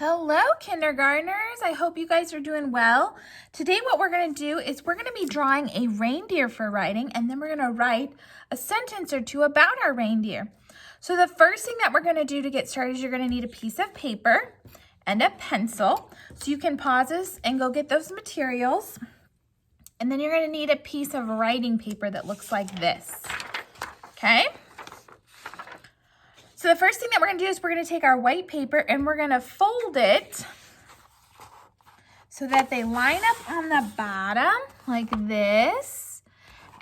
Hello, kindergartners. I hope you guys are doing well. Today what we're going to do is we're going to be drawing a reindeer for writing, and then we're going to write a sentence or two about our reindeer. So the first thing that we're going to do to get started is you're going to need a piece of paper and a pencil. So you can pause this and go get those materials. And then you're going to need a piece of writing paper that looks like this. Okay? So the first thing that we're going to do is we're going to take our white paper and we're going to fold it so that they line up on the bottom like this.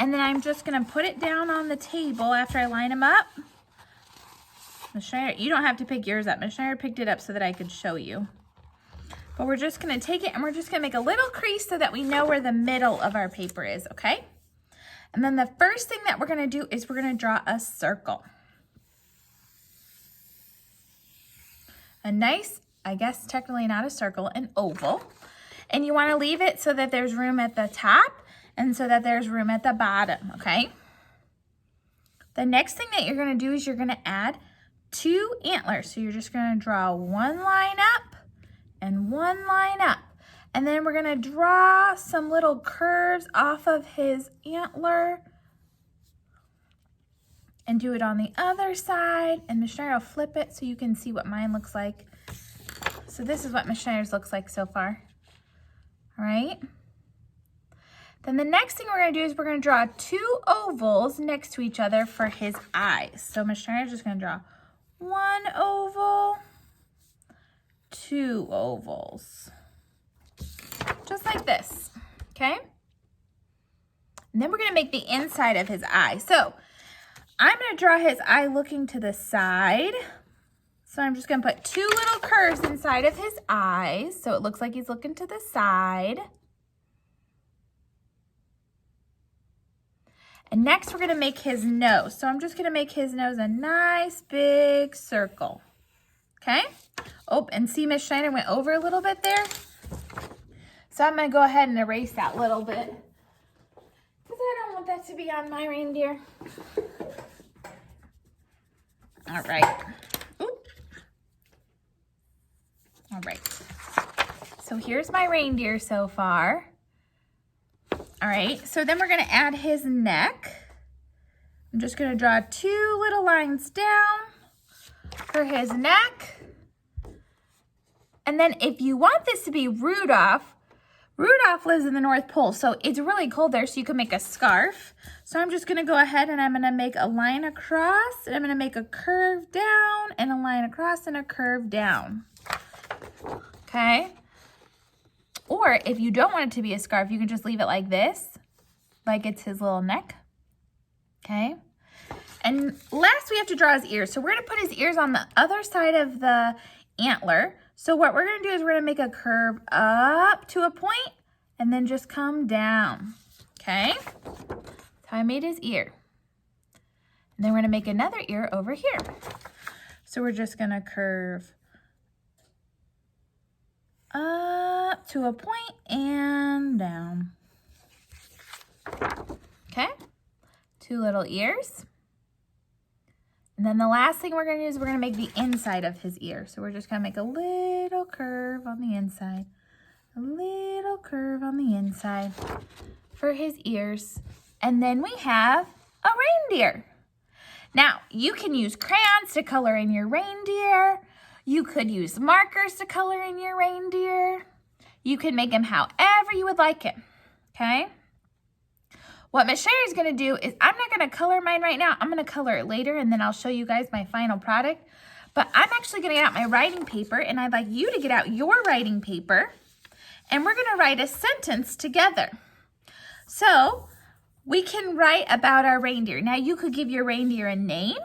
And then I'm just going to put it down on the table after I line them up. Ms. Schneider, you don't have to pick yours up. Ms. Schneider picked it up so that I could show you. But we're just going to take it and we're just going to make a little crease so that we know where the middle of our paper is, okay? And then the first thing that we're going to do is we're going to draw a circle. A nice, I guess technically not a circle, an oval. And you want to leave it so that there's room at the top and so that there's room at the bottom, okay? The next thing that you're going to do is you're going to add 2 antlers. So you're just going to draw one line up and one line up. And then we're going to draw some little curves off of his antler and do it on the other side. And Ms. Schneider will flip it so you can see what mine looks like. So this is what Ms. Schneider's looks like so far. All right. Then the next thing we're going to do is we're going to draw 2 ovals next to each other for his eyes. So Ms. Schneider's just going to draw 1 oval, 2 ovals. Just like this. Okay. And then we're going to make the inside of his eye. So I'm going to draw his eye looking to the side. So I'm just going to put 2 little curves inside of his eyes. So it looks like he's looking to the side. And next we're going to make his nose. So I'm just going to make his nose a nice big circle. Okay? Oh, and see Ms. Schneider went over a little bit there. So I'm going to go ahead and erase that little bit, because I don't want that to be on my reindeer. All right. Oop. All right. So here's my reindeer so far. All right. So then we're going to add his neck. I'm just going to draw 2 little lines down for his neck. And then if you want this to be Rudolph, Rudolph lives in the North Pole, so it's really cold there, so you can make a scarf. So I'm just going to go ahead and I'm going to make a line across, and I'm going to make a curve down, and a line across, and a curve down. Okay? Or if you don't want it to be a scarf, you can just leave it like this, like it's his little neck. Okay? And last we have to draw his ears. So we're going to put his ears on the other side of the antler. So what we're going to do is we're going to make a curve up to a point and then just come down. Okay? That's how I made his ear. And then we're going to make another ear over here. So we're just going to curve up to a point and down. Okay? 2 little ears. And then the last thing we're going to do is we're going to make the inside of his ear. So we're just going to make a little curve on the inside. A little curve on the inside for his ears. And then we have a reindeer. Now, you can use crayons to color in your reindeer. You could use markers to color in your reindeer. You can make him however you would like him. Okay? What Ms. Schneider is going to do is I'm not going to color mine right now. I'm going to color it later, and then I'll show you guys my final product. But I'm actually going to get out my writing paper, and I'd like you to get out your writing paper, and we're going to write a sentence together. So we can write about our reindeer. Now, you could give your reindeer a name.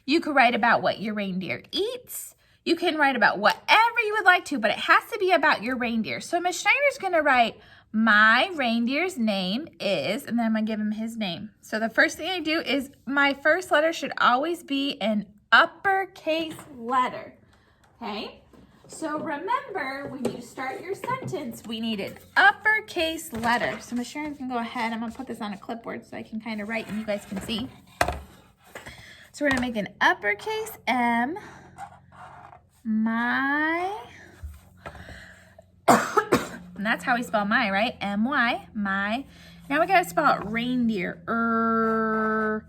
You could write about what your reindeer eats. You can write about whatever you would like to, but it has to be about your reindeer. So Ms. Schneider's going to write, my reindeer's name is, and then I'm going to give him his name. So the first thing I do is my first letter should always be an uppercase letter. Okay? So remember, when you start your sentence, we need an uppercase letter. So Ms. Sharon can go ahead. I'm going to put this on a clipboard so I can kind of write and you guys can see. So we're going to make an uppercase M, my And that's how we spell my, right? M-Y, my. Now we gotta spell it reindeer. Reindeer.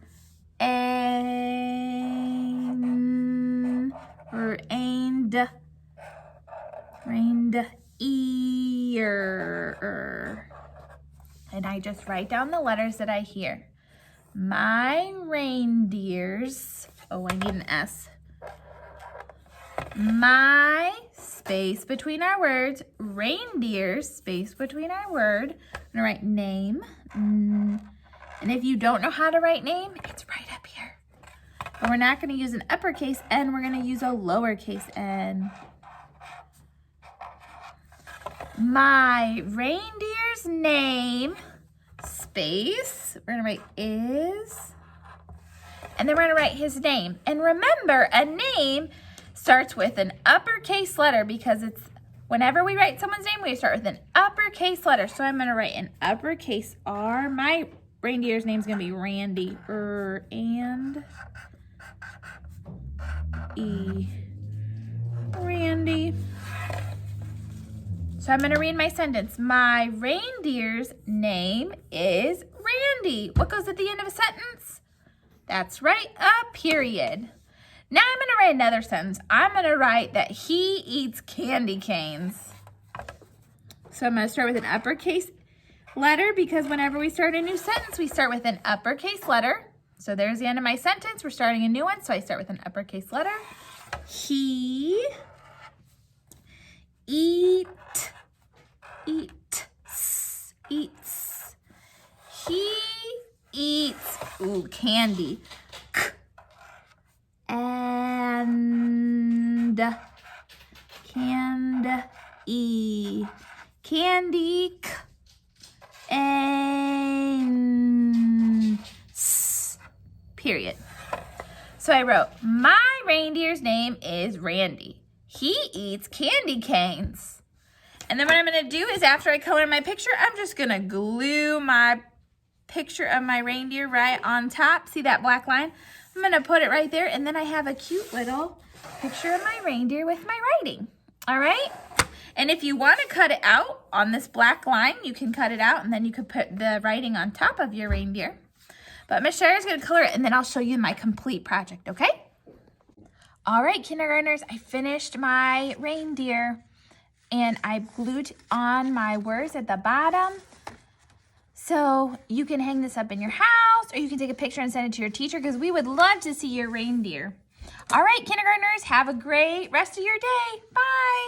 And I just write down the letters that I hear. My reindeers. Oh, I need an S. My space between our words. Reindeers, space between our word. I'm gonna write name. And if you don't know how to write name, it's right up here. But we're not gonna use an uppercase N, we're gonna use a lowercase n. My reindeer's name, space, we're gonna write is, and then we're gonna write his name. And remember, a name starts with an uppercase letter because it's, whenever we write someone's name, we start with an uppercase letter. So I'm gonna write an uppercase R. My reindeer's name's gonna be Randy, and E, Randy. So I'm gonna read my sentence. My reindeer's name is Randy. What goes at the end of a sentence? That's right, a period. Now I'm gonna write another sentence. I'm gonna write that he eats candy canes. So I'm gonna start with an uppercase letter because whenever we start a new sentence, we start with an uppercase letter. So there's the end of my sentence. We're starting a new one, so I start with an uppercase letter. He eats. He eats, candy. And candy, and period. So I wrote, my reindeer's name is Randy. He eats candy canes. And then what I'm gonna do is after I color my picture, I'm just gonna glue my picture of my reindeer right on top. See that black line? I'm gonna put it right there, and then I have a cute little picture of my reindeer with my writing. All right? And if you wanna cut it out on this black line, you can cut it out, and then you could put the writing on top of your reindeer. But Miss Shira's gonna color it, and then I'll show you my complete project, okay? All right, kindergartners, I finished my reindeer, and I glued on my words at the bottom. So you can hang this up in your house, or you can take a picture and send it to your teacher because we would love to see your reindeer. All right, kindergartners, have a great rest of your day. Bye.